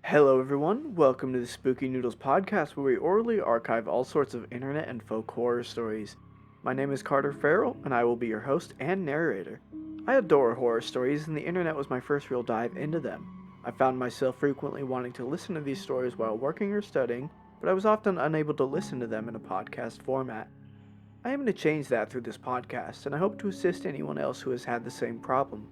Hello, everyone. Welcome to the Spooky Noodles Podcast, where we orally archive all sorts of internet and folk horror stories. My name is Carter Farrell, and I will be your host and narrator. I adore horror stories, and the internet was my first real dive into them. I found myself frequently wanting to listen to these stories while working or studying, but I was often unable to listen to them in a podcast format. I aim to change that through this podcast, and I hope to assist anyone else who has had the same problem.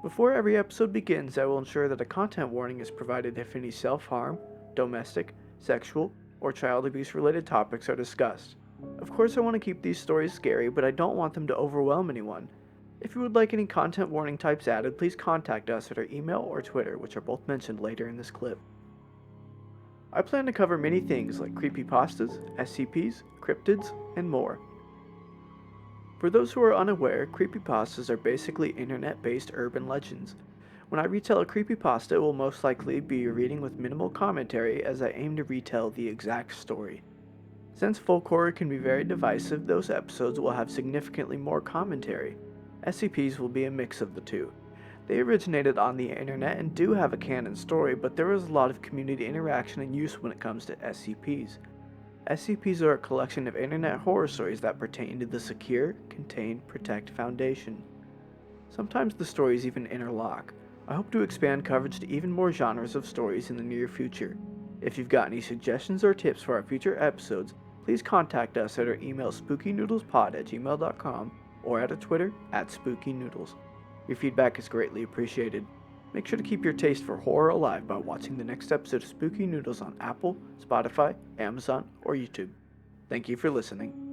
Before every episode begins, I will ensure that a content warning is provided if any self-harm, domestic, sexual, or child abuse related topics are discussed. Of course, I want to keep these stories scary, but I don't want them to overwhelm anyone. If you would like any content warning types added, please contact us at our email or Twitter, which are both mentioned later in this clip. I plan to cover many things like creepypastas, SCPs, cryptids, and more. For those who are unaware, creepypastas are basically internet-based urban legends. When I retell a creepypasta, it will most likely be a reading with minimal commentary as I aim to retell the exact story. Since folk horror can be very divisive, those episodes will have significantly more commentary. SCPs will be a mix of the two. They originated on the internet and do have a canon story, but there is a lot of community interaction and use when it comes to SCPs. SCPs are a collection of internet horror stories that pertain to the Secure, Contain, Protect Foundation. Sometimes the stories even interlock. I hope to expand coverage to even more genres of stories in the near future. If you've got any suggestions or tips for our future episodes, please contact us at our email spookynoodlespod@gmail.com or at our Twitter @spookynoodles. Your feedback is greatly appreciated. Make sure to keep your taste for horror alive by watching the next episode of Spooky Noodles on Apple, Spotify, Amazon, or YouTube. Thank you for listening.